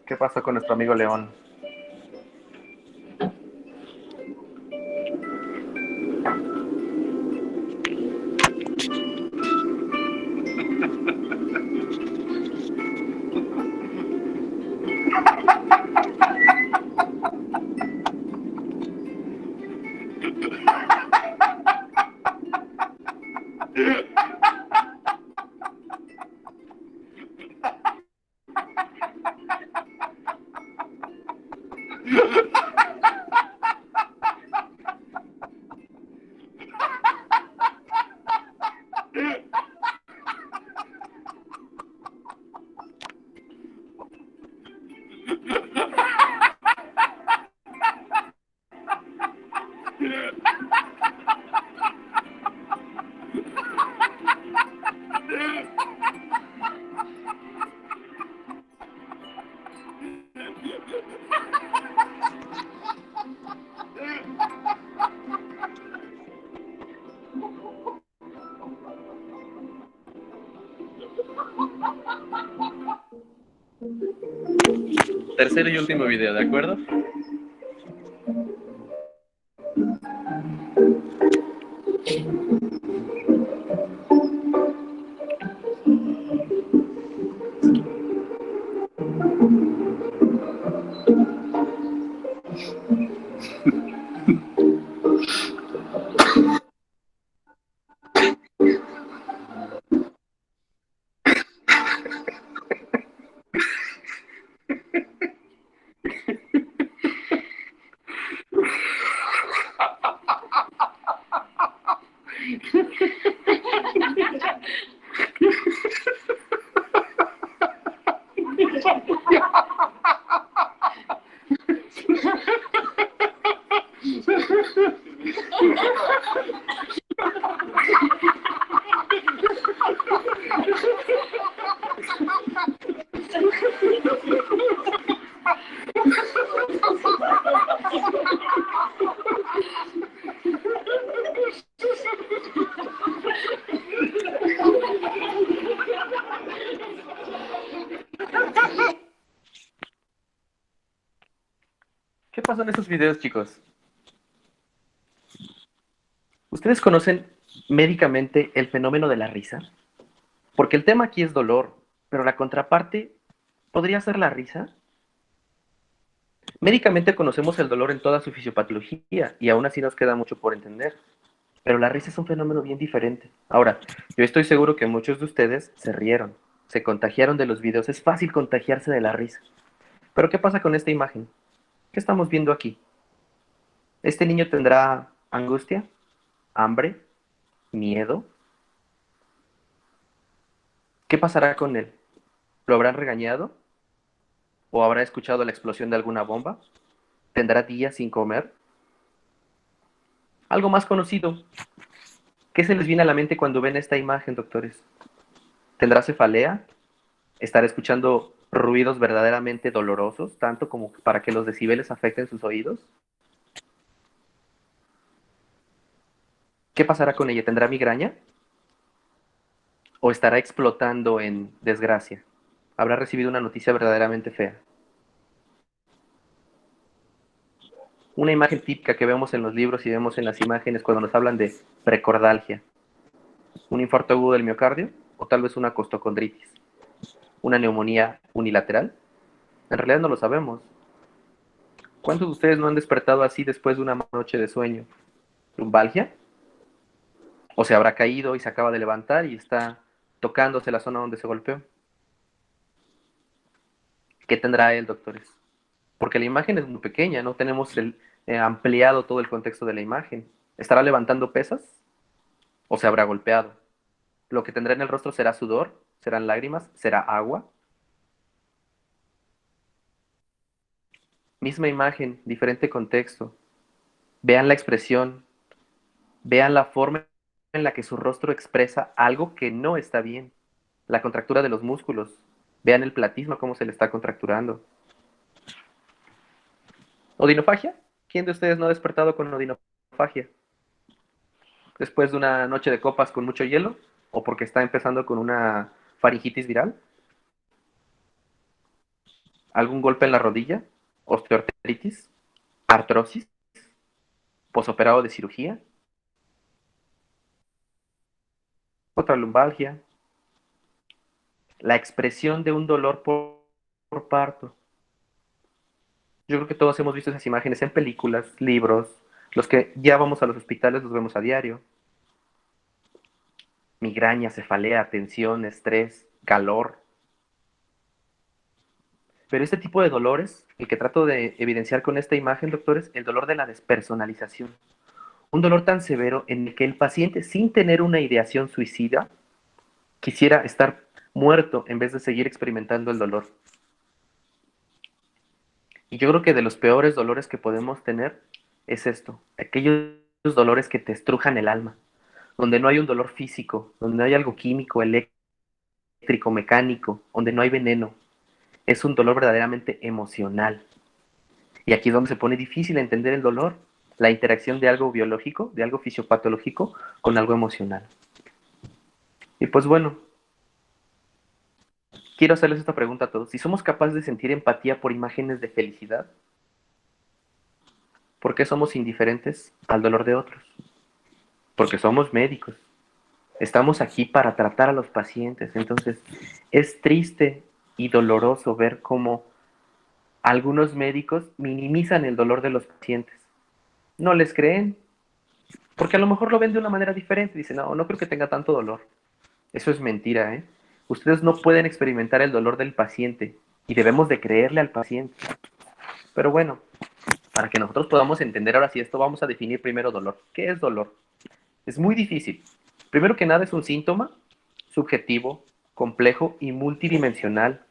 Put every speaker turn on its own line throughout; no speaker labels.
¿Qué pasó con nuestro amigo León? Tercer y último video, ¿de acuerdo? ¿Qué pasó en esos videos, chicos? ¿Ustedes conocen médicamente el fenómeno de la risa? Porque el tema aquí es dolor, pero la contraparte podría ser la risa. Médicamente conocemos el dolor en toda su fisiopatología y aún así nos queda mucho por entender. Pero la risa es un fenómeno bien diferente. Ahora, yo estoy seguro que muchos de ustedes se rieron, se contagiaron de los videos. Es fácil contagiarse de la risa. Pero ¿qué pasa con esta imagen? ¿Qué estamos viendo aquí? ¿Este niño tendrá angustia, hambre, miedo? ¿Qué pasará con él? ¿Lo habrán regañado? ¿O habrá escuchado la explosión de alguna bomba? ¿Tendrá días sin comer? Algo más conocido. ¿Qué se les viene a la mente cuando ven esta imagen, doctores? ¿Tendrá cefalea? ¿Estará escuchando ruidos verdaderamente dolorosos, tanto como para que los decibeles afecten sus oídos? ¿Qué pasará con ella? ¿Tendrá migraña? ¿O estará explotando en desgracia? ¿Habrá recibido una noticia verdaderamente fea? Una imagen típica que vemos en los libros y vemos en las imágenes cuando nos hablan de precordalgia. ¿Un infarto agudo del miocardio? ¿O tal vez una costocondritis? ¿Una neumonía unilateral? En realidad no lo sabemos. ¿Cuántos de ustedes no han despertado así después de una noche de sueño? ¿Lumbalgia? ¿O se habrá caído y se acaba de levantar y está tocándose la zona donde se golpeó? ¿Qué tendrá él, doctores? Porque la imagen es muy pequeña, no tenemos ampliado todo el contexto de la imagen. ¿Estará levantando pesas o se habrá golpeado? ¿Lo que tendrá en el rostro será sudor? ¿Serán lágrimas? ¿Será agua? Misma imagen, diferente contexto. Vean la expresión, vean la forma en la que su rostro expresa algo que no está bien. La contractura de los músculos. Vean el platismo, cómo se le está contracturando. ¿Odinofagia? ¿Quién de ustedes no ha despertado con odinofagia? ¿Después de una noche de copas con mucho hielo? ¿O porque está empezando con una faringitis viral, algún golpe en la rodilla, osteoartritis, artrosis, posoperado de cirugía, otra lumbalgia, la expresión de un dolor por parto. Yo creo que todos hemos visto esas imágenes en películas, libros, los que ya vamos a los hospitales los vemos a diario. Migraña, cefalea, tensión, estrés, calor. Pero este tipo de dolores, el que trato de evidenciar con esta imagen, doctores, el dolor de la despersonalización. Un dolor tan severo en el que el paciente, sin tener una ideación suicida, quisiera estar muerto en vez de seguir experimentando el dolor. Y yo creo que de los peores dolores que podemos tener es esto, aquellos dolores que te estrujan el alma, donde no hay un dolor físico, donde no hay algo químico, eléctrico, mecánico, donde no hay veneno. Es un dolor verdaderamente emocional. Y aquí es donde se pone difícil entender el dolor, la interacción de algo biológico, de algo fisiopatológico, con algo emocional. Y pues bueno, quiero hacerles esta pregunta a todos. Si somos capaces de sentir empatía por imágenes de felicidad, ¿por qué somos indiferentes al dolor de otros? Porque somos médicos. Estamos aquí para tratar a los pacientes. Entonces, es triste y doloroso ver cómo algunos médicos minimizan el dolor de los pacientes. No les creen, porque a lo mejor lo ven de una manera diferente. Dicen, no, no creo que tenga tanto dolor. Eso es mentira, ¿eh? Ustedes no pueden experimentar el dolor del paciente y debemos de creerle al paciente. Pero bueno, para que nosotros podamos entender ahora sí esto, vamos a definir primero dolor. ¿Qué es dolor? Es muy difícil. Primero que nada es un síntoma subjetivo, complejo y multidimensional.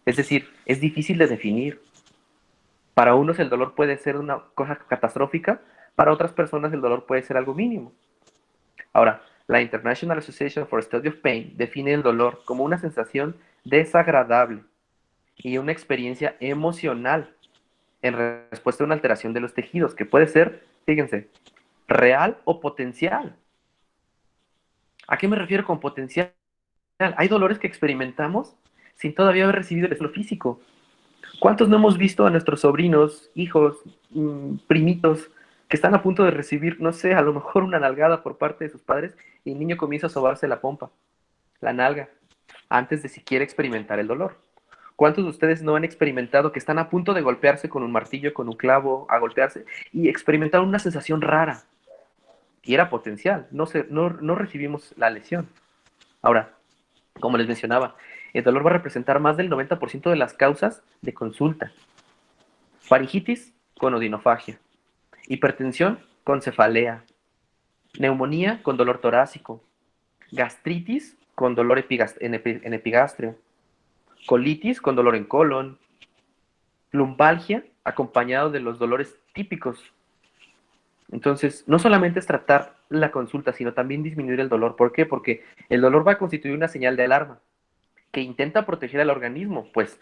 Es decir, es difícil de definir. Para unos el dolor puede ser una cosa catastrófica, para otras personas el dolor puede ser algo mínimo. Ahora, la International Association for Study of Pain define el dolor como una sensación desagradable y una experiencia emocional en respuesta a una alteración de los tejidos, que puede ser, fíjense, real o potencial. ¿A qué me refiero con potencial? Hay dolores que experimentamos sin todavía haber recibido el estímulo físico. ¿Cuántos no hemos visto a nuestros sobrinos, hijos, primitos, que están a punto de recibir, no sé, a lo mejor una nalgada por parte de sus padres y el niño comienza a sobarse la pompa, la nalga, antes de siquiera experimentar el dolor? ¿Cuántos de ustedes no han experimentado que están a punto de golpearse con un martillo, con un clavo, a golpearse y experimentaron una sensación rara? Y era potencial, no recibimos la lesión. Ahora, como les mencionaba, el dolor va a representar más del 90% de las causas de consulta. Faringitis con odinofagia, hipertensión con cefalea, neumonía con dolor torácico, gastritis con dolor en epigastrio, colitis con dolor en colon, lumbalgia acompañado de los dolores típicos. Entonces, no solamente es tratar la consulta, sino también disminuir el dolor. ¿Por qué? Porque el dolor va a constituir una señal de alarma que intenta proteger al organismo, pues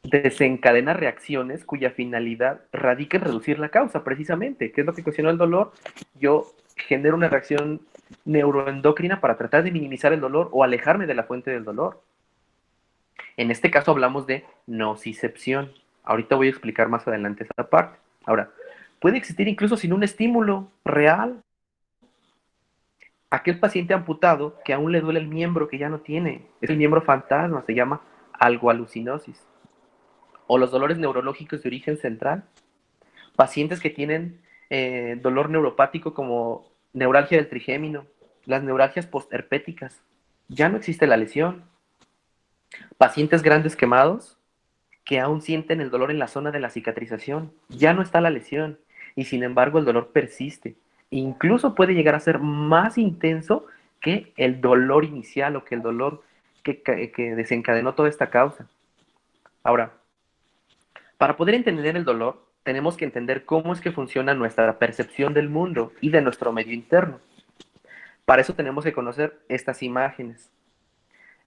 desencadena reacciones cuya finalidad radica en reducir la causa, precisamente. ¿Qué es lo que ocasionó el dolor? Yo genero una reacción neuroendocrina para tratar de minimizar el dolor o alejarme de la fuente del dolor. En este caso hablamos de nocicepción. Ahorita voy a explicar más adelante esa parte. Ahora, puede existir incluso sin un estímulo real. Aquel paciente amputado que aún le duele el miembro que ya no tiene, es el miembro fantasma, se llama algoalucinosis. O los dolores neurológicos de origen central. Pacientes que tienen dolor neuropático como neuralgia del trigémino, las neuralgias postherpéticas. Ya no existe la lesión. Pacientes grandes quemados que aún sienten el dolor en la zona de la cicatrización. Ya no está la lesión y sin embargo el dolor persiste. Incluso puede llegar a ser más intenso que el dolor inicial o que el dolor que desencadenó toda esta causa. Ahora, para poder entender el dolor, tenemos que entender cómo es que funciona nuestra percepción del mundo y de nuestro medio interno. Para eso tenemos que conocer estas imágenes.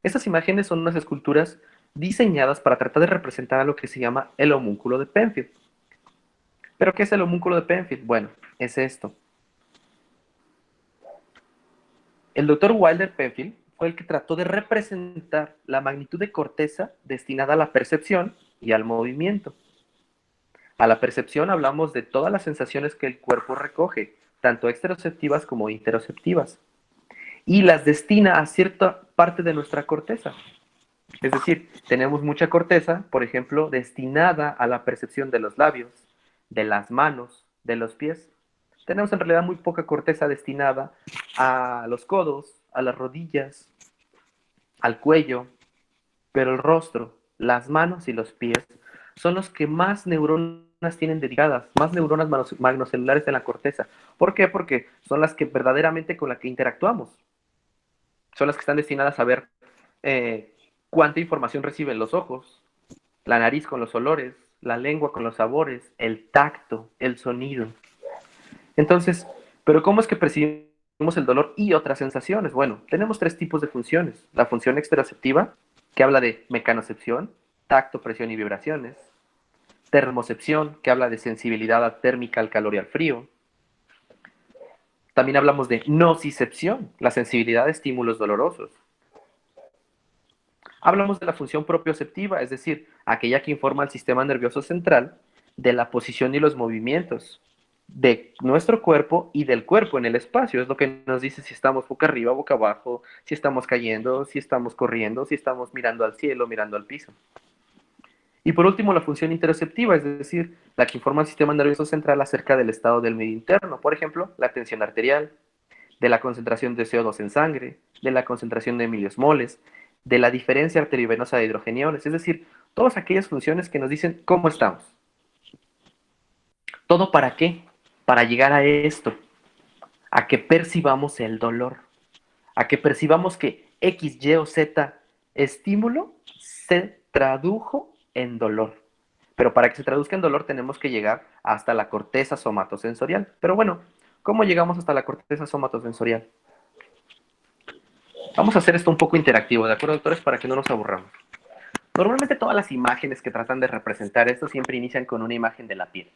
Estas imágenes son unas esculturas diseñadas para tratar de representar a lo que se llama el homúnculo de Penfield. ¿Pero qué es el homúnculo de Penfield? Bueno, es esto. El doctor Wilder Penfield fue el que trató de representar la magnitud de corteza destinada a la percepción y al movimiento. A la percepción hablamos de todas las sensaciones que el cuerpo recoge, tanto exteroceptivas como interoceptivas, y las destina a cierta parte de nuestra corteza. Es decir, tenemos mucha corteza, por ejemplo, destinada a la percepción de los labios, de las manos, de los pies. Tenemos en realidad muy poca corteza destinada a los codos, a las rodillas, al cuello, pero el rostro, las manos y los pies son los que más neuronas tienen dedicadas, más neuronas magnocelulares en la corteza. ¿Por qué? Porque son las que verdaderamente con las que interactuamos. Son las que están destinadas a ver cuánta información reciben los ojos, la nariz con los olores, la lengua con los sabores, el tacto, el sonido. Entonces, ¿pero cómo es que percibimos el dolor y otras sensaciones? Bueno, tenemos tres tipos de funciones. La función exteroceptiva, que habla de mecanocepción, tacto, presión y vibraciones. Termocepción, que habla de sensibilidad térmica al calor y al frío. También hablamos de nocicepción, la sensibilidad de estímulos dolorosos. Hablamos de la función propioceptiva, es decir, aquella que informa al sistema nervioso central de la posición y los movimientos de nuestro cuerpo y del cuerpo en el espacio. Es lo que nos dice si estamos boca arriba, boca abajo, si estamos cayendo, si estamos corriendo, si estamos mirando al cielo, mirando al piso. Y por último, la función interoceptiva, es decir, la que informa al sistema nervioso central acerca del estado del medio interno. Por ejemplo, la tensión arterial, de la concentración de CO2 en sangre, de la concentración de miliosmoles, de la diferencia arteriovenosa de hidrogeniones, es decir, todas aquellas funciones que nos dicen cómo estamos. ¿Todo para qué? Para llegar a esto, a que percibamos el dolor, a que percibamos que X, Y o Z estímulo se tradujo en dolor. Pero para que se traduzca en dolor tenemos que llegar hasta la corteza somatosensorial. Pero bueno, ¿cómo llegamos hasta la corteza somatosensorial? Vamos a hacer esto un poco interactivo, ¿de acuerdo, doctores? Para que no nos aburramos. Normalmente todas las imágenes que tratan de representar esto siempre inician con una imagen de la piel.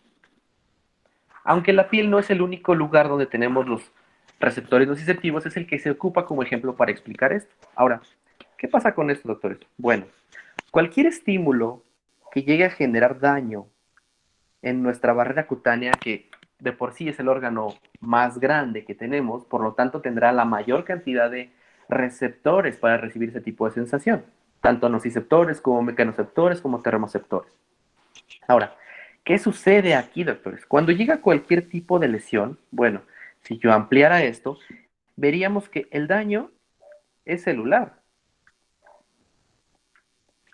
Aunque la piel no es el único lugar donde tenemos los receptores nociceptivos, es el que se ocupa como ejemplo para explicar esto. Ahora, ¿qué pasa con esto, doctores? Bueno, cualquier estímulo que llegue a generar daño en nuestra barrera cutánea, que de por sí es el órgano más grande que tenemos, por lo tanto tendrá la mayor cantidad de receptores para recibir ese tipo de sensación, tanto nociceptores como mecanoceptores como termoceptores. Ahora, ¿qué sucede aquí, doctores? Cuando llega cualquier tipo de lesión, bueno, si yo ampliara esto, veríamos que el daño es celular.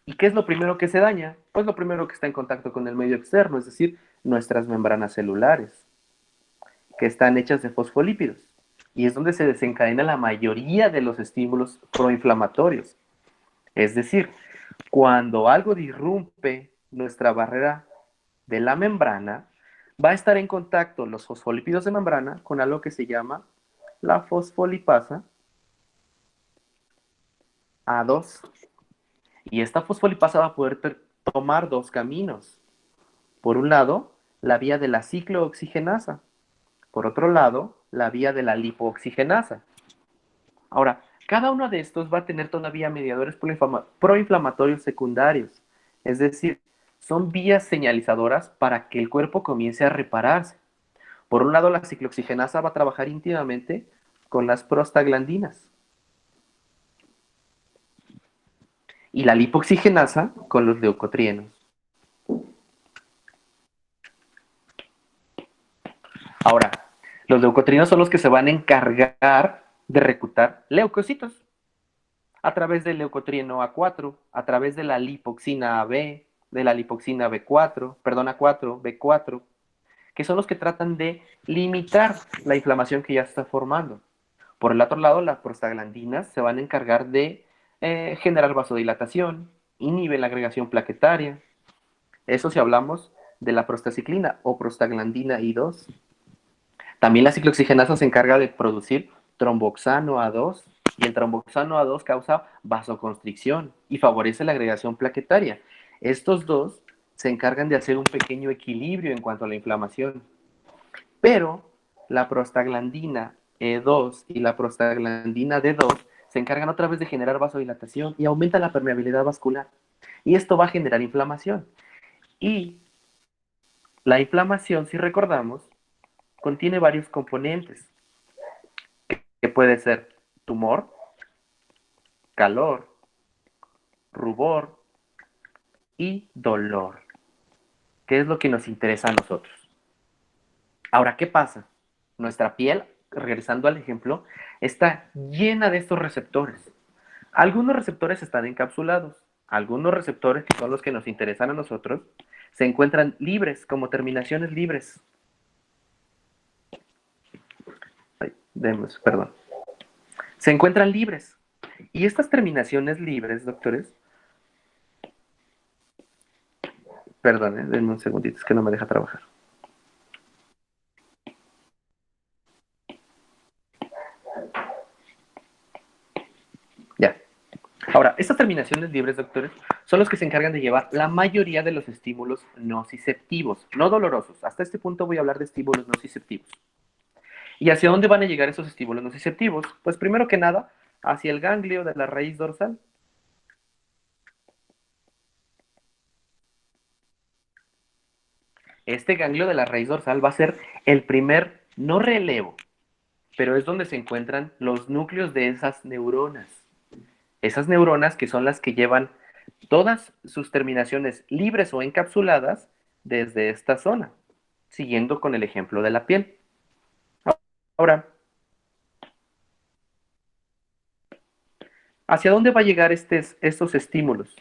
¿Y qué es lo primero que se daña? Pues lo primero que está en contacto con el medio externo, es decir, nuestras membranas celulares, que están hechas de fosfolípidos. Y es donde se desencadena la mayoría de los estímulos proinflamatorios. Es decir, cuando algo disrumpe nuestra barrera de la membrana, va a estar en contacto los fosfolípidos de membrana con algo que se llama la fosfolipasa A2. Y esta fosfolipasa va a poder tomar dos caminos. Por un lado, la vía de la ciclooxigenasa. Por otro lado, la vía de la lipooxigenasa. Ahora, cada uno de estos va a tener todavía mediadores proinflamatorios secundarios. Es decir, son vías señalizadoras para que el cuerpo comience a repararse. Por un lado, la ciclooxigenasa va a trabajar íntimamente con las prostaglandinas y la lipoxigenasa con los leucotrienos. Ahora, los leucotrienos son los que se van a encargar de reclutar leucocitos a través del leucotrieno A4, a través de la lipoxina AB, de la lipoxina B4, perdón, A4, B4, que son los que tratan de limitar la inflamación que ya se está formando. Por el otro lado, las prostaglandinas se van a encargar de generar vasodilatación, inhiben la agregación plaquetaria. Eso si hablamos de la prostaciclina o prostaglandina I2. También la ciclooxigenasa se encarga de producir tromboxano A2 y el tromboxano A2 causa vasoconstricción y favorece la agregación plaquetaria. Estos dos se encargan de hacer un pequeño equilibrio en cuanto a la inflamación. Pero la prostaglandina E2 y la prostaglandina D2 se encargan otra vez de generar vasodilatación y aumenta la permeabilidad vascular. Y esto va a generar inflamación. Y la inflamación, si recordamos, contiene varios componentes, que puede ser tumor, calor, rubor y dolor, que es lo que nos interesa a nosotros. Ahora, ¿qué pasa? Nuestra piel, regresando al ejemplo, está llena de estos receptores. Algunos receptores están encapsulados, algunos receptores, que son los que nos interesan a nosotros, se encuentran libres, como terminaciones libres. Ay, perdón. Se encuentran libres. Y estas terminaciones libres, doctores, perdón, denme un segundito, es que no me deja trabajar. Ya. Ahora, estas terminaciones libres, doctores, son los que se encargan de llevar la mayoría de los estímulos nociceptivos, no dolorosos. Hasta este punto voy a hablar de estímulos nociceptivos. ¿Y hacia dónde van a llegar esos estímulos nociceptivos? Pues primero que nada, hacia el ganglio de la raíz dorsal. Este ganglio de la raíz dorsal va a ser el primer, no relevo, pero es donde se encuentran los núcleos de esas neuronas. Esas neuronas que son las que llevan todas sus terminaciones libres o encapsuladas desde esta zona, siguiendo con el ejemplo de la piel. Ahora, ¿hacia dónde va a llegar estos estímulos?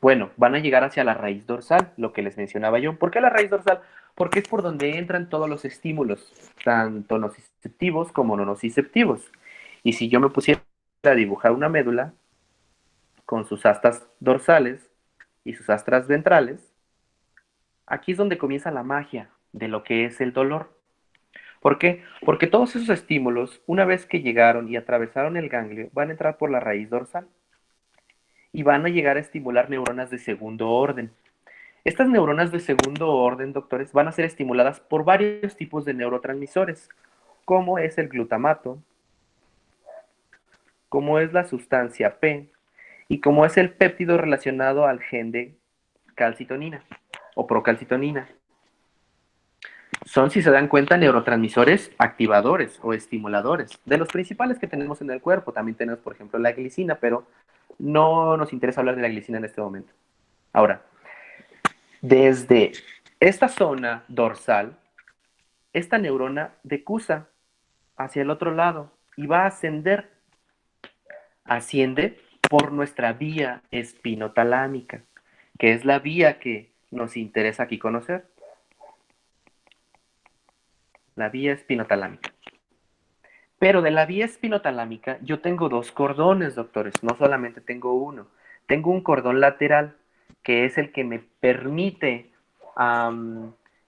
Bueno, van a llegar hacia la raíz dorsal, lo que les mencionaba yo. ¿Por qué la raíz dorsal? Porque es por donde entran todos los estímulos, tanto nociceptivos como no nociceptivos. Y si yo me pusiera a dibujar una médula con sus astas dorsales y sus astas ventrales, aquí es donde comienza la magia de lo que es el dolor. ¿Por qué? Porque todos esos estímulos, una vez que llegaron y atravesaron el ganglio, van a entrar por la raíz dorsal y van a llegar a estimular neuronas de segundo orden. Estas neuronas de segundo orden, doctores, van a ser estimuladas por varios tipos de neurotransmisores, como es el glutamato, como es la sustancia P y como es el péptido relacionado al gen de calcitonina o procalcitonina. Son, si se dan cuenta, neurotransmisores activadores o estimuladores, de los principales que tenemos en el cuerpo. También tenemos, por ejemplo, la glicina, pero no nos interesa hablar de la glicina en este momento. Ahora, desde esta zona dorsal, esta neurona decusa hacia el otro lado y va a ascender. Asciende por nuestra vía espinotalámica, que es la vía que nos interesa aquí conocer. La vía espinotalámica. Pero de la vía espinotalámica yo tengo dos cordones, doctores, no solamente tengo uno. Tengo un cordón lateral, que es el que me permite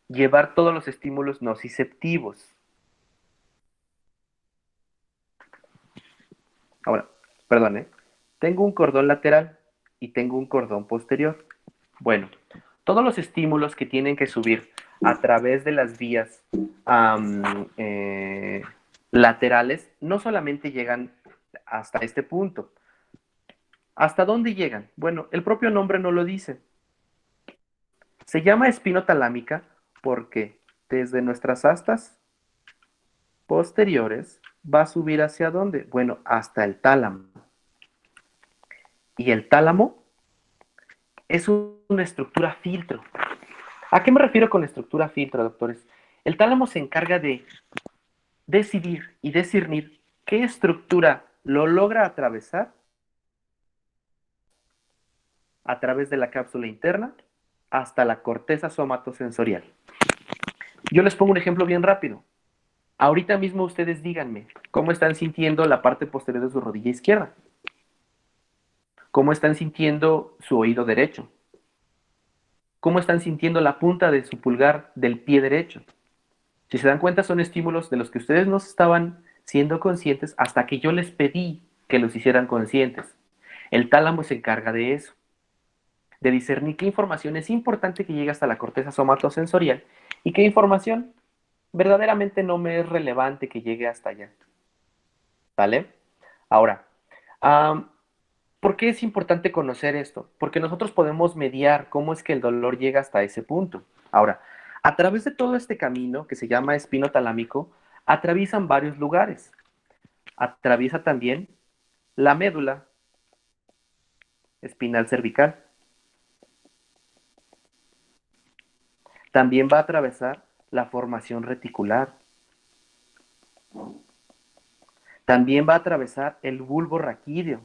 llevar todos los estímulos nociceptivos. Ahora, perdón, ¿eh? Tengo un cordón lateral y tengo un cordón posterior. Bueno, todos los estímulos que tienen que subir a través de las vías laterales no solamente llegan hasta este punto. ¿Hasta dónde llegan? Bueno, el propio nombre no lo dice. Se llama espinotalámica porque desde nuestras astas posteriores va a subir hacia dónde? Bueno, hasta el tálamo. Y el tálamo es una estructura filtro. ¿A qué me refiero con estructura filtro, doctores? El tálamo se encarga de decidir y discernir qué estructura lo logra atravesar a través de la cápsula interna hasta la corteza somatosensorial. Yo les pongo un ejemplo bien rápido. Ahorita mismo ustedes díganme cómo están sintiendo la parte posterior de su rodilla izquierda. ¿Cómo están sintiendo su oído derecho? ¿Cómo están sintiendo la punta de su pulgar del pie derecho? Si se dan cuenta, son estímulos de los que ustedes no estaban siendo conscientes hasta que yo les pedí que los hicieran conscientes. El tálamo se encarga de eso, de discernir qué información es importante que llegue hasta la corteza somatosensorial y qué información verdaderamente no me es relevante que llegue hasta allá. ¿Vale? Ahora, Am, ¿Por qué es importante conocer esto? Porque nosotros podemos mediar cómo es que el dolor llega hasta ese punto. Ahora, a través de todo este camino que se llama espino talámico, atraviesan varios lugares. Atraviesa también la médula espinal cervical. También va a atravesar la formación reticular. También va a atravesar el bulbo raquídeo.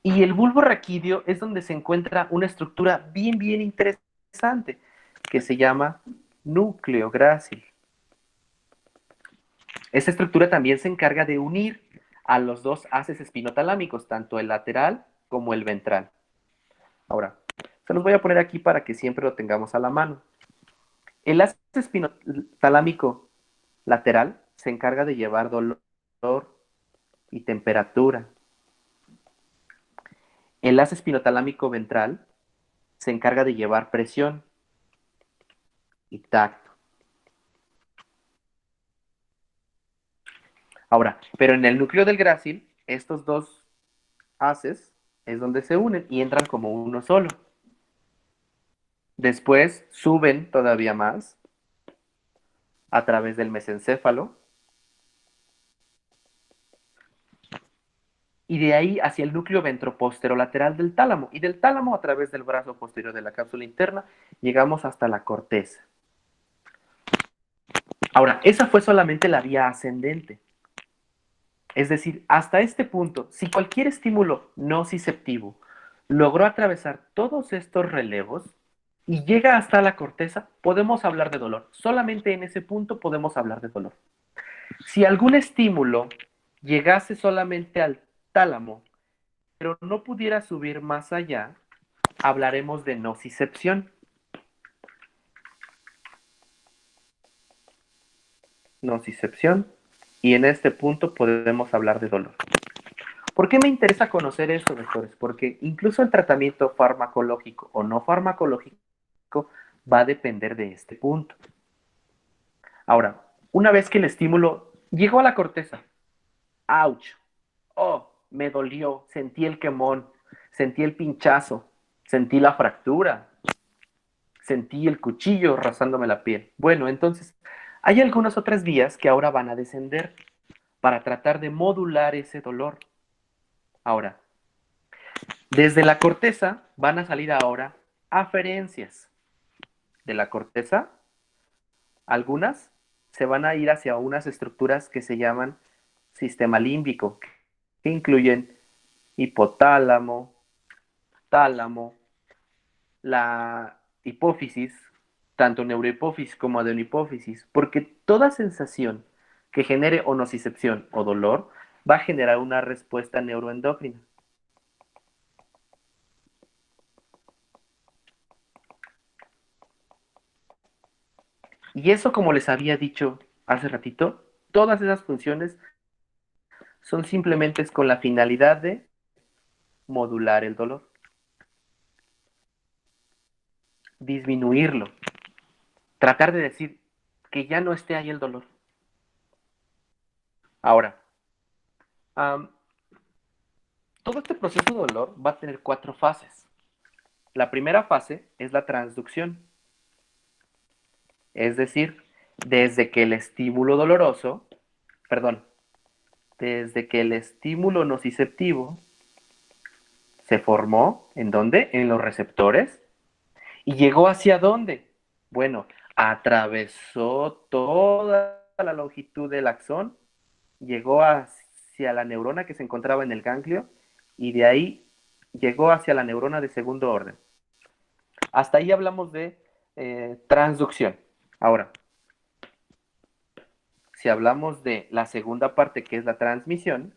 Y el bulbo raquídeo es donde se encuentra una estructura bien interesante que se llama núcleo grácil. Esta estructura también se encarga de unir a los dos haces espinotalámicos, tanto el lateral como el ventral. Ahora, se los voy a poner aquí para que siempre lo tengamos a la mano. El haz espinotalámico lateral se encarga de llevar dolor y temperatura. El haz espinotalámico ventral se encarga de llevar presión y tacto. Ahora, pero en el núcleo del grácil, estos dos haces es donde se unen y entran como uno solo. Después suben todavía más a través del mesencéfalo y de ahí hacia el núcleo ventroposterolateral del tálamo. Y del tálamo a través del brazo posterior de la cápsula interna llegamos hasta la corteza. Ahora, esa fue solamente la vía ascendente. Es decir, hasta este punto, si cualquier estímulo nociceptivo logró atravesar todos estos relevos y llega hasta la corteza, podemos hablar de dolor. Solamente en ese punto podemos hablar de dolor. Si algún estímulo llegase solamente al tálamo, pero no pudiera subir más allá, hablaremos de nocicepción. Nocicepción. Y en este punto podemos hablar de dolor. ¿Por qué me interesa conocer esto, doctores? Porque incluso el tratamiento farmacológico o no farmacológico va a depender de este punto. Ahora, una vez que el estímulo llegó a la corteza, ¡ouch! ¡Oh! Me dolió, sentí el quemón, sentí el pinchazo, sentí la fractura, sentí el cuchillo razándome la piel. Bueno, entonces, hay algunas otras vías que ahora van a descender para tratar de modular ese dolor. Ahora, desde la corteza van a salir ahora aferencias. De la corteza, algunas se van a ir hacia unas estructuras que se llaman sistema límbico, que incluyen hipotálamo, tálamo, la hipófisis, tanto neurohipófisis como adenohipófisis, porque toda sensación que genere o nocicepción o dolor va a generar una respuesta neuroendocrina. Y eso, como les había dicho hace ratito, todas esas funciones son simplemente con la finalidad de modular el dolor, disminuirlo, tratar de decir que ya no esté ahí el dolor. Ahora, um, todo este proceso de dolor va a tener 4 fases. La primera fase es la transducción, es decir, desde que el estímulo doloroso, perdón, desde que el estímulo nociceptivo se formó, ¿en dónde? En los receptores. ¿Y llegó hacia dónde? Bueno, atravesó toda la longitud del axón, llegó hacia la neurona que se encontraba en el ganglio y de ahí llegó hacia la neurona de segundo orden. Hasta ahí hablamos de transducción. Ahora, si hablamos de la segunda parte que es la transmisión,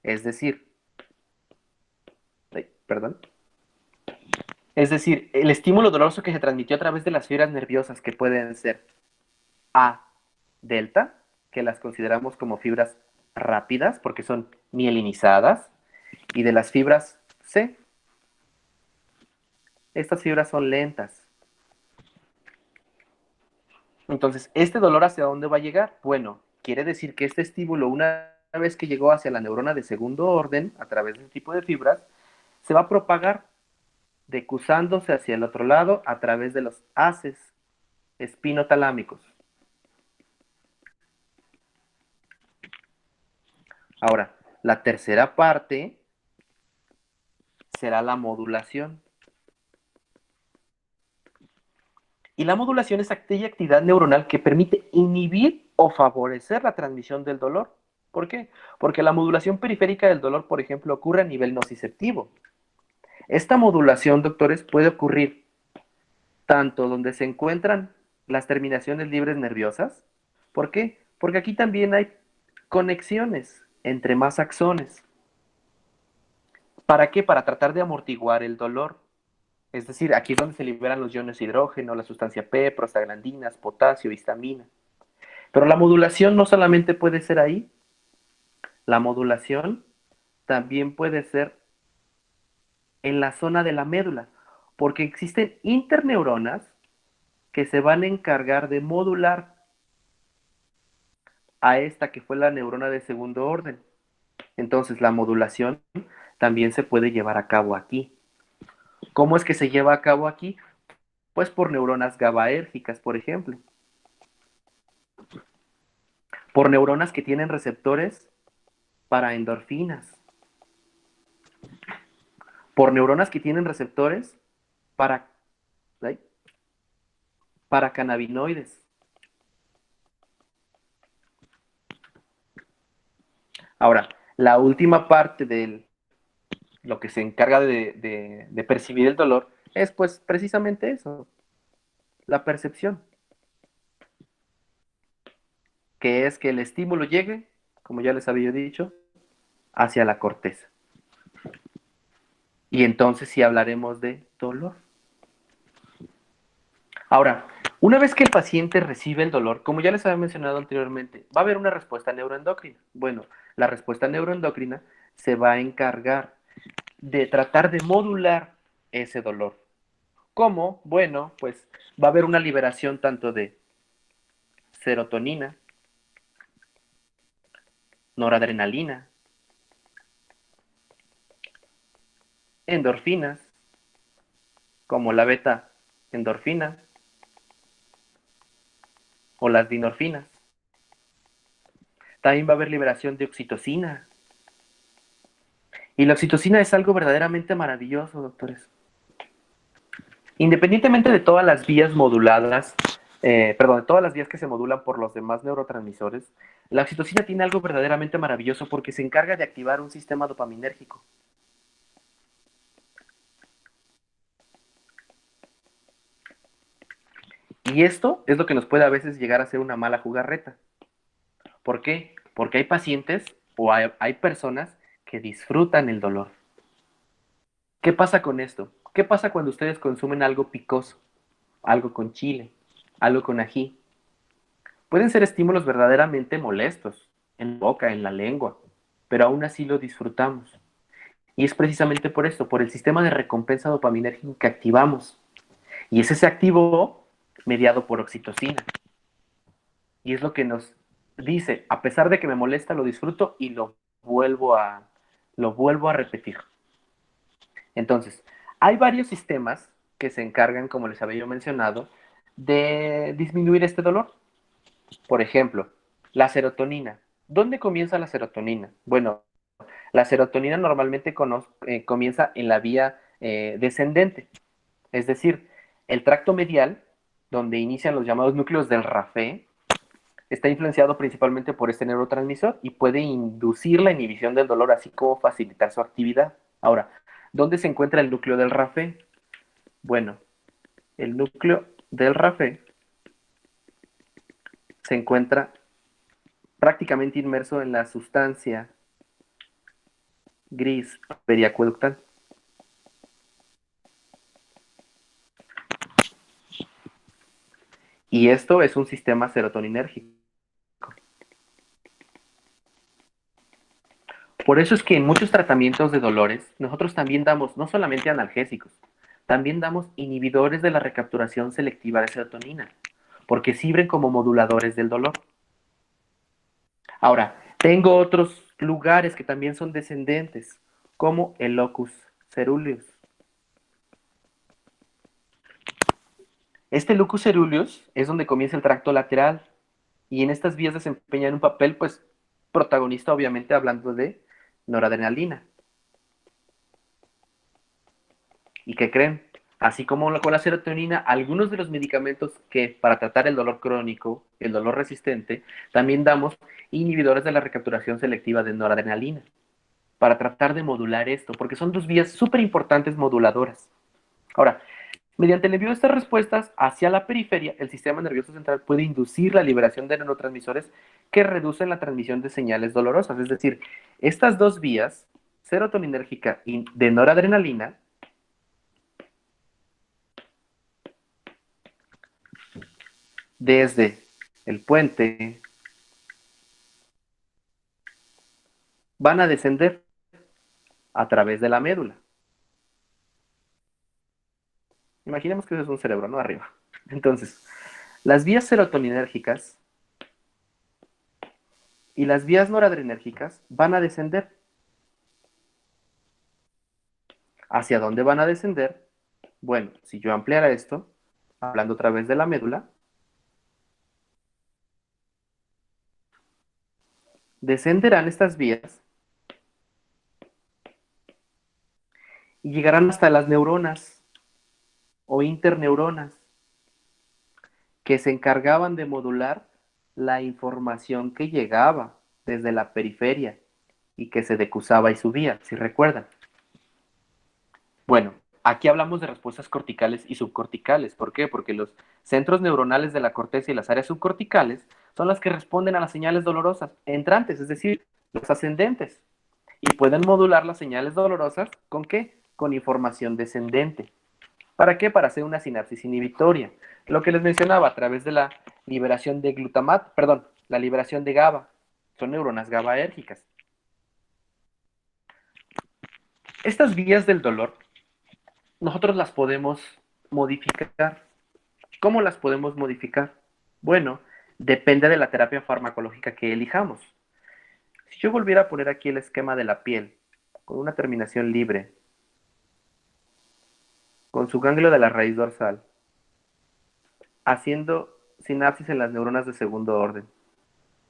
es decir, perdón, es decir, el estímulo doloroso que se transmitió a través de las fibras nerviosas que pueden ser A delta, que las consideramos como fibras rápidas porque son mielinizadas, y de las fibras C, estas fibras son lentas. Entonces, ¿este dolor hacia dónde va a llegar? Bueno, quiere decir que este estímulo, una vez que llegó hacia la neurona de segundo orden, a través de este tipo de fibras, se va a propagar decusándose hacia el otro lado a través de los haces espinotalámicos. Ahora, la tercera parte será la modulación. Y la modulación es aquella actividad neuronal que permite inhibir o favorecer la transmisión del dolor. ¿Por qué? Porque la modulación periférica del dolor, por ejemplo, ocurre a nivel nociceptivo. Esta modulación, doctores, puede ocurrir tanto donde se encuentran las terminaciones libres nerviosas. ¿Por qué? Porque aquí también hay conexiones entre más axones. ¿Para qué? Para tratar de amortiguar el dolor. Es decir, aquí es donde se liberan los iones hidrógeno, la sustancia P, prostaglandinas, potasio, histamina. Pero la modulación no solamente puede ser ahí, la modulación también puede ser en la zona de la médula, porque existen interneuronas que se van a encargar de modular a esta que fue la neurona de segundo orden. Entonces, la modulación también se puede llevar a cabo aquí. ¿Cómo es que se lleva a cabo aquí? Pues por neuronas GABAérgicas, por ejemplo. Por neuronas que tienen receptores para endorfinas. Por neuronas que tienen receptores para, ¿sí?, para cannabinoides. Ahora, la última parte de lo que se encarga de percibir el dolor es pues precisamente eso, la percepción, que es que el estímulo llegue, como ya les había dicho, hacia la corteza. Y entonces sí hablaremos de dolor. Ahora, una vez que el paciente recibe el dolor, como ya les había mencionado anteriormente, va a haber una respuesta neuroendocrina. Bueno, la respuesta neuroendocrina se va a encargar de tratar de modular ese dolor. ¿Cómo? Bueno, pues va a haber una liberación tanto de serotonina, noradrenalina, endorfinas, como la beta endorfina o las dinorfinas. También va a haber liberación de oxitocina. Y la oxitocina es algo verdaderamente maravilloso, doctores. Independientemente de todas las vías moduladas, de todas las vías que se modulan por los demás neurotransmisores, la oxitocina tiene algo verdaderamente maravilloso porque se encarga de activar un sistema dopaminérgico. Y esto es lo que nos puede a veces llegar a ser una mala jugarreta. ¿Por qué? Porque hay pacientes o hay personas que disfrutan el dolor. ¿Qué pasa con esto? ¿Qué pasa cuando ustedes consumen algo picoso? Algo con chile, algo con ají. Pueden ser estímulos verdaderamente molestos, en la boca, en la lengua, pero aún así lo disfrutamos. Y es precisamente por esto, por el sistema de recompensa dopaminérgico que activamos. Y ese se activó mediado por oxitocina. Y es lo que nos dice, a pesar de que me molesta, lo disfruto y lo vuelvo a repetir. Entonces, hay varios sistemas que se encargan, como les había yo mencionado, de disminuir este dolor. Por ejemplo, la serotonina. ¿Dónde comienza la serotonina? Bueno, la serotonina normalmente comienza en la vía descendente, es decir, el tracto medial, donde inician los llamados núcleos del RAFE, está influenciado principalmente por este neurotransmisor y puede inducir la inhibición del dolor, así como facilitar su actividad. Ahora, ¿dónde se encuentra el núcleo del RAFE? Bueno, el núcleo del RAFE se encuentra prácticamente inmerso en la sustancia gris periacueductal. Y esto es un sistema serotoninérgico. Por eso es que en muchos tratamientos de dolores, nosotros también damos no solamente analgésicos, también damos inhibidores de la recapturación selectiva de serotonina, porque sirven como moduladores del dolor. Ahora, tengo otros lugares que también son descendentes, como el locus ceruleus. Este locus ceruleus es donde comienza el tracto lateral y en estas vías desempeñan un papel, pues, protagonista, obviamente, hablando de noradrenalina. ¿Y qué creen? Así como con la serotonina, algunos de los medicamentos que para tratar el dolor crónico, el dolor resistente, también damos inhibidores de la recapturación selectiva de noradrenalina para tratar de modular esto, porque son dos vías súper importantes moduladoras. Ahora, mediante el envío de estas respuestas hacia la periferia, el sistema nervioso central puede inducir la liberación de neurotransmisores que reducen la transmisión de señales dolorosas. Es decir, estas dos vías, serotoninérgica y de noradrenalina, desde el puente, van a descender a través de la médula. Imaginemos que eso es un cerebro, ¿no? Arriba. Entonces, las vías serotoninérgicas y las vías noradrenérgicas van a descender. ¿Hacia dónde van a descender? Bueno, si yo ampliara esto, hablando otra vez de la médula, descenderán estas vías y llegarán hasta las neuronas o interneuronas que se encargaban de modular la información que llegaba desde la periferia y que se decusaba y subía, si recuerdan. Bueno, aquí hablamos de respuestas corticales y subcorticales. ¿Por qué? Porque los centros neuronales de la corteza y las áreas subcorticales son las que responden a las señales dolorosas entrantes, es decir, las ascendentes. Y pueden modular las señales dolorosas ¿con qué? Con información descendente. ¿Para qué? Para hacer una sinapsis inhibitoria. Lo que les mencionaba a través de la liberación de glutamato, perdón, la liberación de GABA. Son neuronas GABAérgicas. Estas vías del dolor, nosotros las podemos modificar. ¿Cómo las podemos modificar? Bueno, depende de la terapia farmacológica que elijamos. Si yo volviera a poner aquí el esquema de la piel, con una terminación libre, con su ganglio de la raíz dorsal, haciendo sinapsis en las neuronas de segundo orden,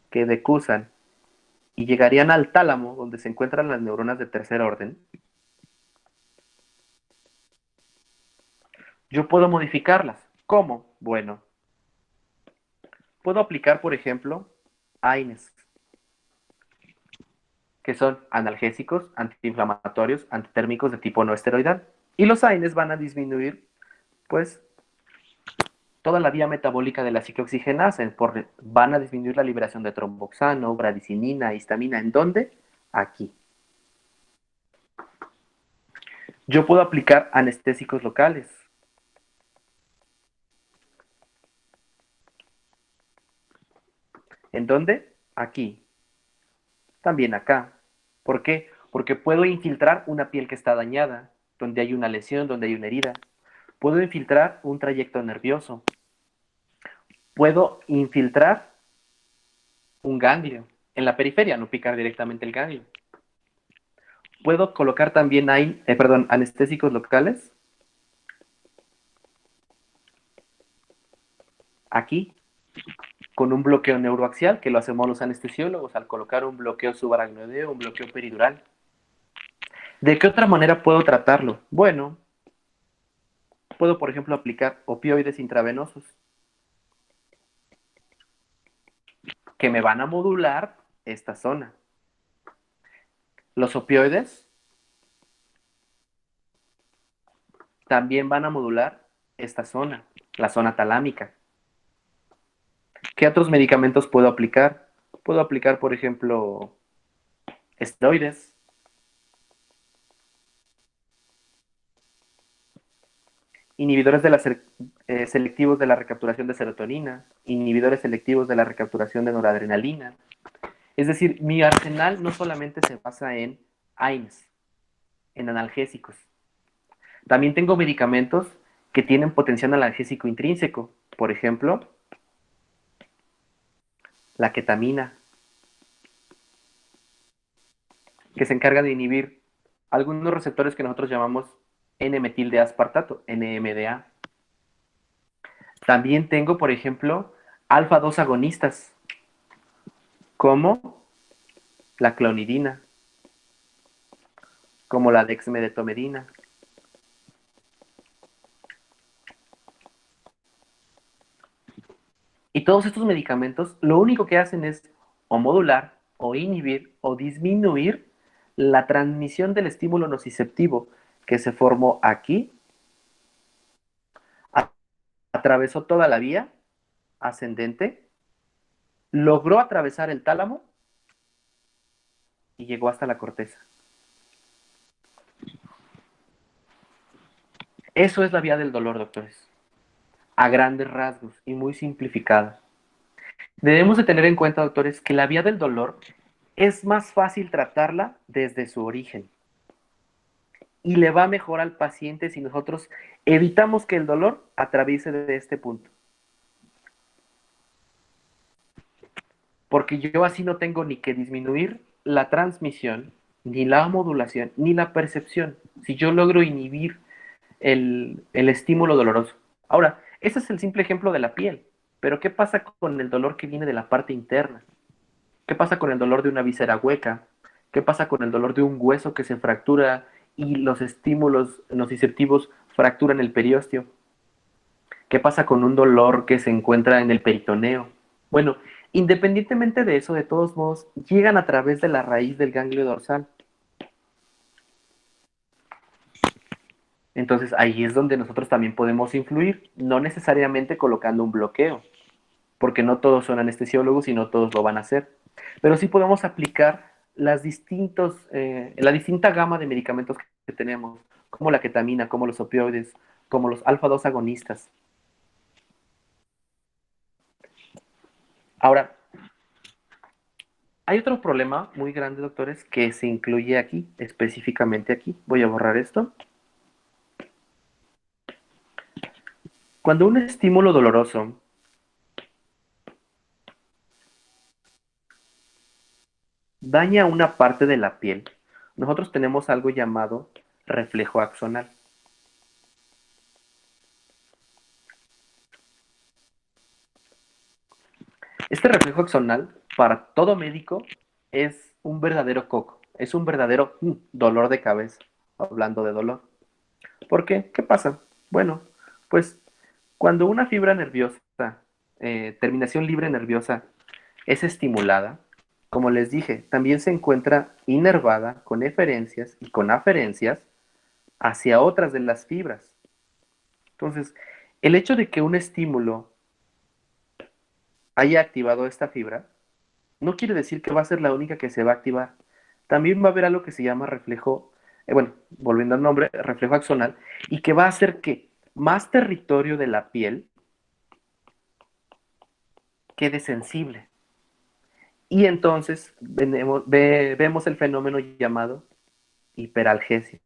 que decusan y llegarían al tálamo, donde se encuentran las neuronas de tercer orden, yo puedo modificarlas. ¿Cómo? Bueno, puedo aplicar, por ejemplo, AINES, que son analgésicos, antiinflamatorios, antitérmicos de tipo no esteroidal. Y los AINES van a disminuir, pues, toda la vía metabólica de la ciclooxigenasa, van a disminuir la liberación de tromboxano, bradicinina, histamina. ¿En dónde? Aquí. Yo puedo aplicar anestésicos locales. ¿En dónde? Aquí. También acá. ¿Por qué? Porque puedo infiltrar una piel que está dañada, donde hay una lesión, donde hay una herida. Puedo infiltrar un trayecto nervioso. Puedo infiltrar un ganglio en la periferia, no picar directamente el ganglio. Puedo colocar también anestésicos locales aquí con un bloqueo neuroaxial que lo hacemos los anestesiólogos al colocar un bloqueo subaracnoideo, un bloqueo peridural. ¿De qué otra manera puedo tratarlo? Bueno, puedo, por ejemplo, aplicar opioides intravenosos que me van a modular esta zona. Los opioides también van a modular esta zona, la zona talámica. ¿Qué otros medicamentos puedo aplicar? Puedo aplicar, por ejemplo, esteroides, inhibidores de selectivos de la recapturación de serotonina, inhibidores selectivos de la recapturación de noradrenalina. Es decir, mi arsenal no solamente se basa en AINES, en analgésicos. También tengo medicamentos que tienen potencial analgésico intrínseco. Por ejemplo, la ketamina, que se encarga de inhibir algunos receptores que nosotros llamamos N-metil-D-aspartato, NMDA. También tengo, por ejemplo, alfa 2 agonistas, como la clonidina, como la dexmedetomidina. Y todos estos medicamentos lo único que hacen es o modular, o inhibir, o disminuir la transmisión del estímulo nociceptivo que se formó aquí, atravesó toda la vía ascendente, logró atravesar el tálamo y llegó hasta la corteza. Eso es la vía del dolor, doctores, a grandes rasgos y muy simplificada. Debemos de tener en cuenta, doctores, que la vía del dolor es más fácil tratarla desde su origen y le va mejor al paciente si nosotros evitamos que el dolor atraviese de este punto. Porque yo así no tengo ni que disminuir la transmisión, ni la modulación, ni la percepción, si yo logro inhibir el estímulo doloroso. Ahora, ese es el simple ejemplo de la piel, pero ¿qué pasa con el dolor que viene de la parte interna? ¿Qué pasa con el dolor de una víscera hueca? ¿Qué pasa con el dolor de un hueso que se fractura y los estímulos nociceptivos fracturan el periósteo? ¿Qué pasa con un dolor que se encuentra en el peritoneo? Bueno, independientemente de eso, de todos modos, llegan a través de la raíz del ganglio dorsal. Entonces ahí es donde nosotros también podemos influir, no necesariamente colocando un bloqueo, porque no todos son anestesiólogos y no todos lo van a hacer. Pero sí podemos aplicar la distinta gama de medicamentos que tenemos, como la ketamina, como los opioides, como los alfa 2 agonistas. Ahora, hay otro problema muy grande, doctores, que se incluye aquí, específicamente aquí. Voy a borrar esto. Cuando un estímulo doloroso daña una parte de la piel, nosotros tenemos algo llamado reflejo axonal. Este reflejo axonal, para todo médico, es un verdadero coco, es un verdadero dolor de cabeza, hablando de dolor. ¿Por qué? ¿Qué pasa? Bueno, pues cuando una fibra nerviosa, terminación libre nerviosa, es estimulada, como les dije, también se encuentra inervada con eferencias y con aferencias hacia otras de las fibras. Entonces, el hecho de que un estímulo haya activado esta fibra no quiere decir que va a ser la única que se va a activar. También va a haber algo que se llama reflejo, bueno, volviendo al nombre, reflejo axonal, y que va a hacer que más territorio de la piel quede sensible. Y entonces vemos el fenómeno llamado hiperalgesia.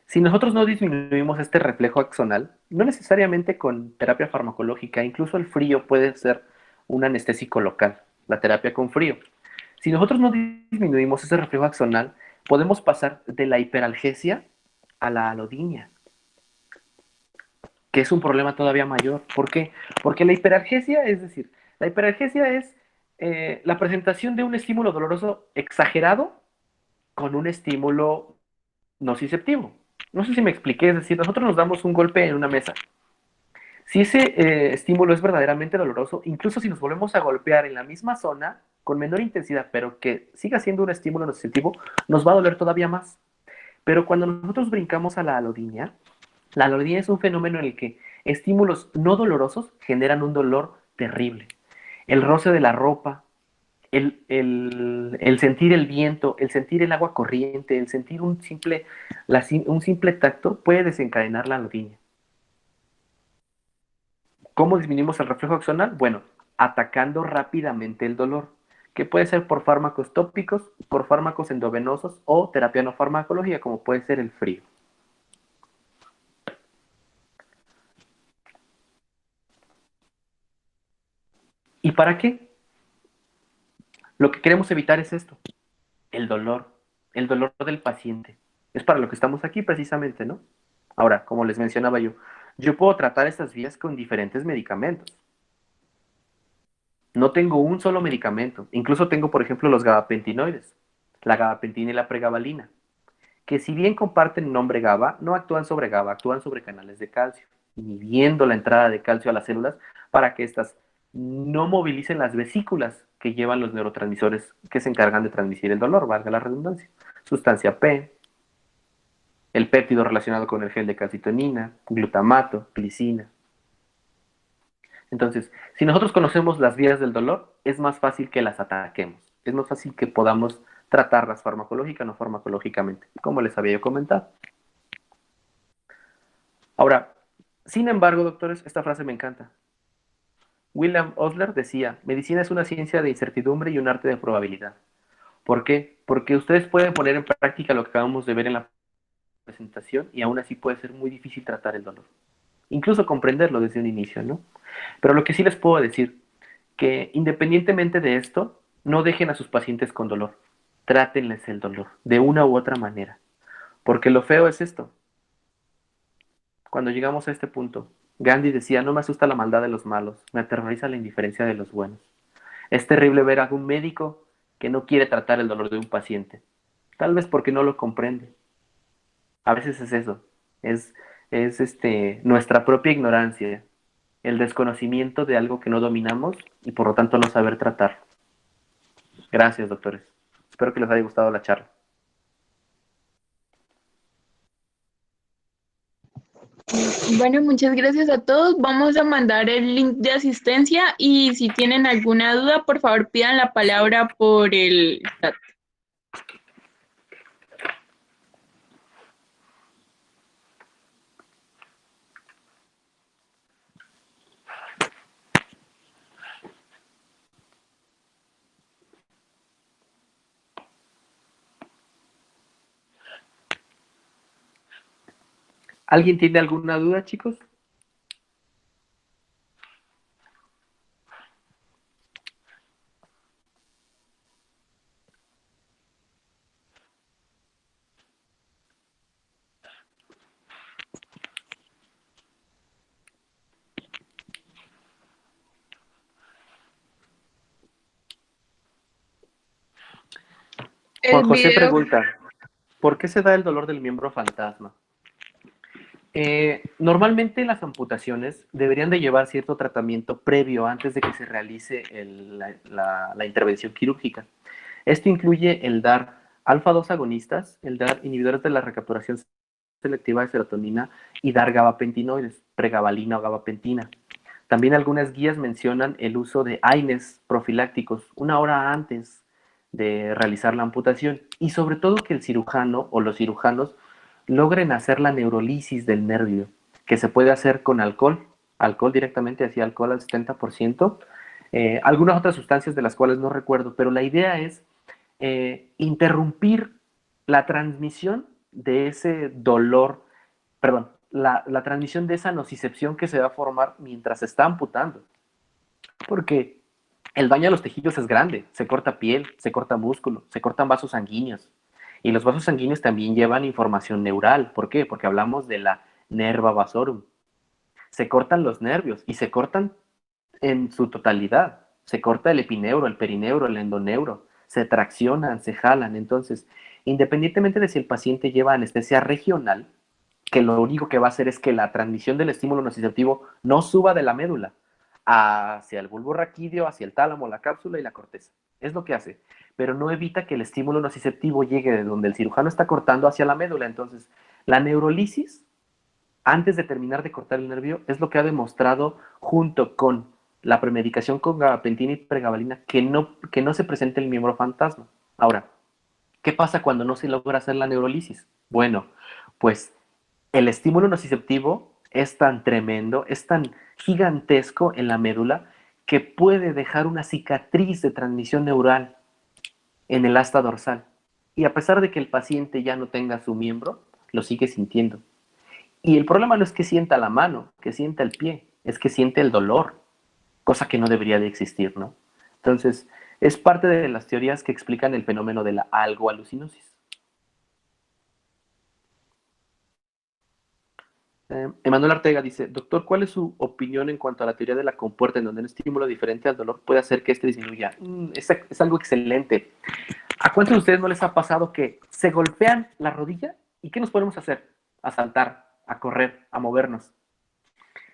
Si nosotros no disminuimos este reflejo axonal, no necesariamente con terapia farmacológica, incluso el frío puede ser un anestésico local, la terapia con frío. Si nosotros no disminuimos ese reflejo axonal, podemos pasar de la hiperalgesia a la alodinia, que es un problema todavía mayor. ¿Por qué? Porque la hiperalgesia, es decir, la hiperalgesia es la presentación de un estímulo doloroso exagerado con un estímulo nociceptivo. No sé si me expliqué, es decir, nosotros nos damos un golpe en una mesa. Si ese estímulo es verdaderamente doloroso, incluso si nos volvemos a golpear en la misma zona, con menor intensidad, pero que siga siendo un estímulo nociceptivo, nos va a doler todavía más. Pero cuando nosotros brincamos a la alodinia es un fenómeno en el que estímulos no dolorosos generan un dolor terrible. El roce de la ropa, el sentir el viento, el sentir el agua corriente, el sentir un simple tacto puede desencadenar la alodinia. ¿Cómo disminuimos el reflejo axonal? Bueno, atacando rápidamente el dolor, que puede ser por fármacos tópicos, por fármacos endovenosos o terapia no farmacológica, como puede ser el frío. ¿Y para qué? Lo que queremos evitar es esto, el dolor del paciente. Es para lo que estamos aquí precisamente, ¿no? Ahora, como les mencionaba yo puedo tratar estas vías con diferentes medicamentos. No tengo un solo medicamento. Incluso tengo, por ejemplo, los gabapentinoides, la gabapentina y la pregabalina, que si bien comparten nombre GABA, no actúan sobre GABA, actúan sobre canales de calcio, inhibiendo la entrada de calcio a las células para que éstas no movilicen las vesículas que llevan los neurotransmisores que se encargan de transmitir el dolor, valga la redundancia. Sustancia P, el péptido relacionado con el gel de calcitonina, glutamato, glicina. Entonces, si nosotros conocemos las vías del dolor, es más fácil que las ataquemos. Es más fácil que podamos tratarlas farmacológica o no farmacológicamente, como les había yo comentado. Ahora, sin embargo, doctores, esta frase me encanta. William Osler decía, medicina es una ciencia de incertidumbre y un arte de probabilidad. ¿Por qué? Porque ustedes pueden poner en práctica lo que acabamos de ver en la presentación y aún así puede ser muy difícil tratar el dolor. Incluso comprenderlo desde un inicio, ¿no? Pero lo que sí les puedo decir, que independientemente de esto, no dejen a sus pacientes con dolor. Trátenles el dolor, de una u otra manera. Porque lo feo es esto. Cuando llegamos a este punto, Gandhi decía, no me asusta la maldad de los malos, me aterroriza la indiferencia de los buenos. Es terrible ver a un médico que no quiere tratar el dolor de un paciente, tal vez porque no lo comprende. A veces es eso, es nuestra propia ignorancia, el desconocimiento de algo que no dominamos y por lo tanto no saber tratar. Gracias, doctores. Espero que les haya gustado la charla.
Bueno, muchas gracias a todos. Vamos a mandar el link de asistencia y si tienen alguna duda, por favor pidan la palabra por el chat.
¿Alguien tiene alguna duda, chicos? Juan
El
José
video,
pregunta, ¿por qué se da el dolor del miembro fantasma? Normalmente las amputaciones deberían de llevar cierto tratamiento previo antes de que se realice la intervención quirúrgica. Esto incluye el dar alfa-2 agonistas, el dar inhibidores de la recapturación selectiva de serotonina y dar gabapentinoides, pregabalina o gabapentina. También algunas guías mencionan el uso de AINES profilácticos una hora antes de realizar la amputación y sobre todo que el cirujano o los cirujanos logren hacer la neurolisis del nervio, que se puede hacer con alcohol directamente, así alcohol al 70%, algunas otras sustancias de las cuales no recuerdo, pero la idea es interrumpir la transmisión de ese dolor, perdón, la transmisión de esa nocicepción que se va a formar mientras se está amputando. Porque el daño a los tejidos es grande, se corta piel, se corta músculo, se cortan vasos sanguíneos. Y los vasos sanguíneos también llevan información neural. ¿Por qué? Porque hablamos de la nerva vasorum. Se cortan los nervios y se cortan en su totalidad. Se corta el epineuro, el perineuro, el endoneuro. Se traccionan, se jalan. Entonces, independientemente de si el paciente lleva anestesia regional, que lo único que va a hacer es que la transmisión del estímulo nociceptivo no suba de la médula hacia el bulbo raquídeo, hacia el tálamo, la cápsula y la corteza. Es lo que hace, pero no evita que el estímulo nociceptivo llegue de donde el cirujano está cortando hacia la médula. Entonces, la neurolisis, antes de terminar de cortar el nervio, es lo que ha demostrado junto con la premedicación con gabapentina y pregabalina que no se presente el miembro fantasma. Ahora, ¿qué pasa cuando no se logra hacer la neurolisis? Bueno, pues el estímulo nociceptivo es tan tremendo, es tan gigantesco en la médula que puede dejar una cicatriz de transmisión neural en el asta dorsal. Y a pesar de que el paciente ya no tenga su miembro, lo sigue sintiendo. Y el problema no es que sienta la mano, que sienta el pie, es que siente el dolor, cosa que no debería de existir, ¿no? Entonces, Es parte de las teorías que explican el fenómeno de la algoalucinosis. Emanuel Ortega dice, doctor, ¿cuál es su opinión en cuanto a la teoría de la compuerta en donde un estímulo diferente al dolor puede hacer que este disminuya? Es algo excelente. ¿A cuántos de ustedes no les ha pasado que se golpean la rodilla? ¿Y qué nos podemos hacer? A saltar, a correr, a movernos.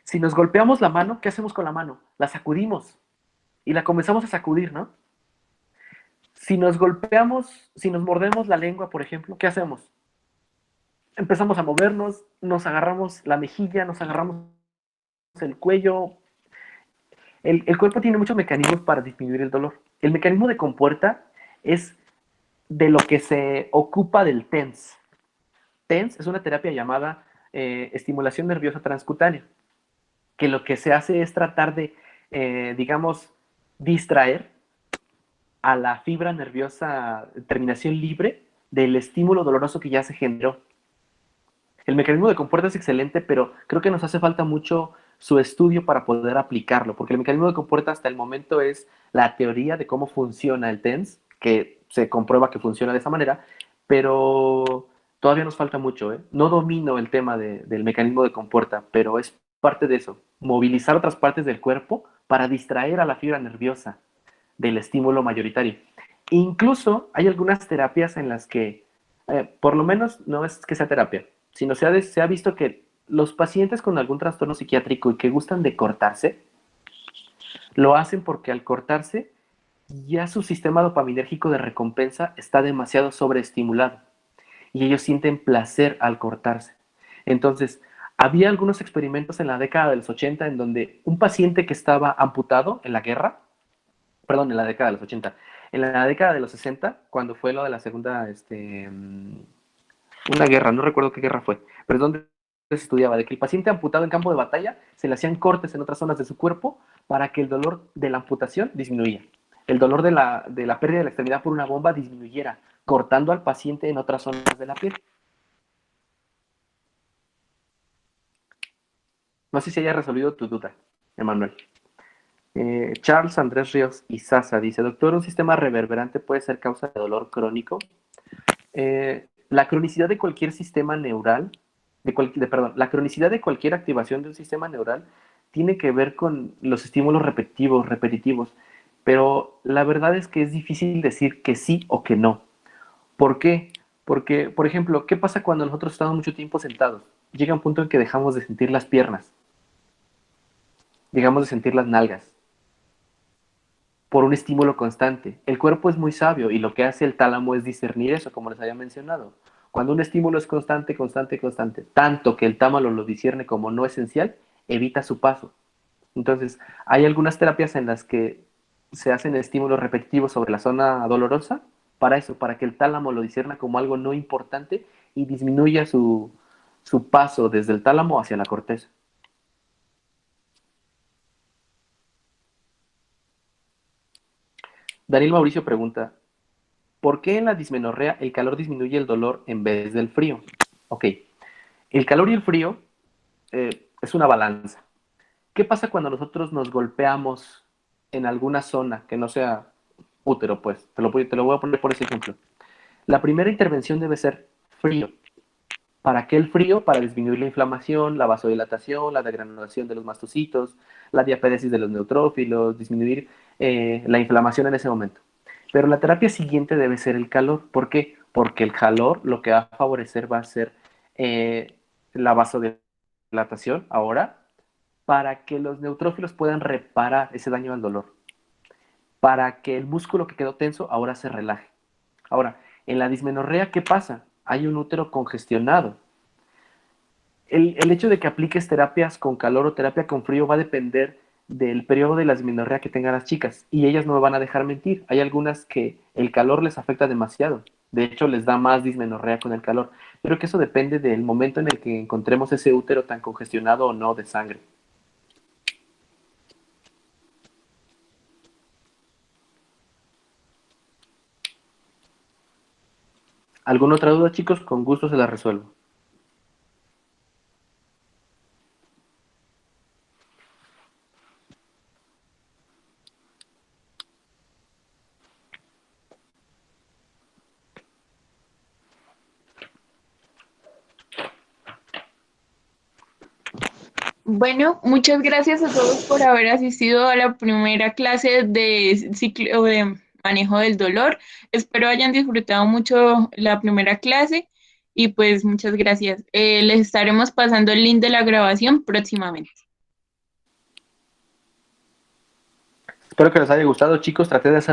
Si nos golpeamos la mano, ¿qué hacemos con la mano? La sacudimos y la comenzamos a sacudir, ¿no? Si nos golpeamos, si nos mordemos la lengua, por ejemplo, ¿qué hacemos? Empezamos a movernos, nos agarramos la mejilla, nos agarramos el cuello. El cuerpo tiene muchos mecanismos para disminuir el dolor. El mecanismo de compuerta es de lo que se ocupa del TENS. TENS es una terapia llamada estimulación nerviosa transcutánea, que lo que se hace es tratar de, digamos, distraer a la fibra nerviosa terminación libre del estímulo doloroso que ya se generó. El mecanismo de compuerta es excelente, pero creo que nos hace falta mucho su estudio para poder aplicarlo, porque el mecanismo de compuerta hasta el momento es la teoría de cómo funciona el TENS, que se comprueba que funciona de esa manera, pero todavía nos falta mucho. No domino el tema del mecanismo de compuerta, pero es parte de eso, movilizar otras partes del cuerpo para distraer a la fibra nerviosa del estímulo mayoritario. Incluso hay algunas terapias en las que, por lo menos no es que sea terapia, sino se ha visto que los pacientes con algún trastorno psiquiátrico y que gustan de cortarse, lo hacen porque al cortarse ya su sistema dopaminérgico de recompensa está demasiado sobreestimulado y ellos sienten placer al cortarse. Entonces, había algunos experimentos en la década de los 80 en donde un paciente que estaba amputado en la guerra, perdón, en la década de los 80, en la década de los 60, cuando fue lo de la segunda, una guerra, no recuerdo qué guerra fue, pero es donde se estudiaba de que el paciente amputado en campo de batalla se le hacían cortes en otras zonas de su cuerpo para que el dolor de la amputación disminuyera. El dolor de la pérdida de la extremidad por una bomba disminuyera, cortando al paciente en otras zonas de la piel. No sé si haya resolvido tu duda, Emanuel. Charles Andrés Ríos y Sasa dice, doctor, ¿un sistema reverberante puede ser causa de dolor crónico? La cronicidad de cualquier sistema neural, perdón, la cronicidad de cualquier activación de un sistema neural tiene que ver con los estímulos repetitivos, pero la verdad es que es difícil decir que sí o que no. ¿Por qué? Porque, por ejemplo, ¿qué pasa cuando nosotros estamos mucho tiempo sentados? Llega un punto en que dejamos de sentir las piernas, dejamos de sentir las nalgas, por un estímulo constante. El cuerpo es muy sabio y lo que hace el tálamo es discernir eso, como les había mencionado. Cuando un estímulo es constante, constante, constante, tanto que el tálamo lo discierne como no esencial, evita su paso. Entonces, hay algunas terapias en las que se hacen estímulos repetitivos sobre la zona dolorosa para eso, para que el tálamo lo discierna como algo no importante y disminuya su paso desde el tálamo hacia la corteza. Daniel Mauricio pregunta, ¿por qué en la dismenorrea el calor disminuye el dolor en vez del frío? Ok, el calor y el frío es una balanza. ¿Qué pasa cuando nosotros nos golpeamos en alguna zona que no sea útero? Pues te lo voy a poner por ese ejemplo. La primera intervención debe ser frío. ¿Para qué el frío? Para disminuir la inflamación, la vasodilatación, la degranulación de los mastocitos, la diapedesis de los neutrófilos, disminuir la inflamación en ese momento. Pero la terapia siguiente debe ser el calor. ¿Por qué? Porque el calor lo que va a favorecer va a ser la vasodilatación ahora para que los neutrófilos puedan reparar ese daño al dolor, para que el músculo que quedó tenso ahora se relaje. Ahora, en la dismenorrea, ¿qué pasa? Hay un útero congestionado. El hecho de que apliques terapias con calor o terapia con frío va a depender del periodo de la dismenorrea que tengan las chicas. Y ellas no me van a dejar mentir. Hay algunas que el calor les afecta demasiado. De hecho, les da más dismenorrea con el calor. Pero que eso depende del momento en el que encontremos ese útero tan congestionado o no de sangre. ¿Alguna otra duda, chicos? Con gusto se la resuelvo.
Bueno, muchas gracias a todos por haber asistido a la primera clase de ciclo de manejo del dolor. Espero hayan disfrutado mucho la primera clase y pues muchas gracias. Les estaremos pasando el link de la grabación próximamente.
Espero que les haya gustado, chicos. Traté de hacer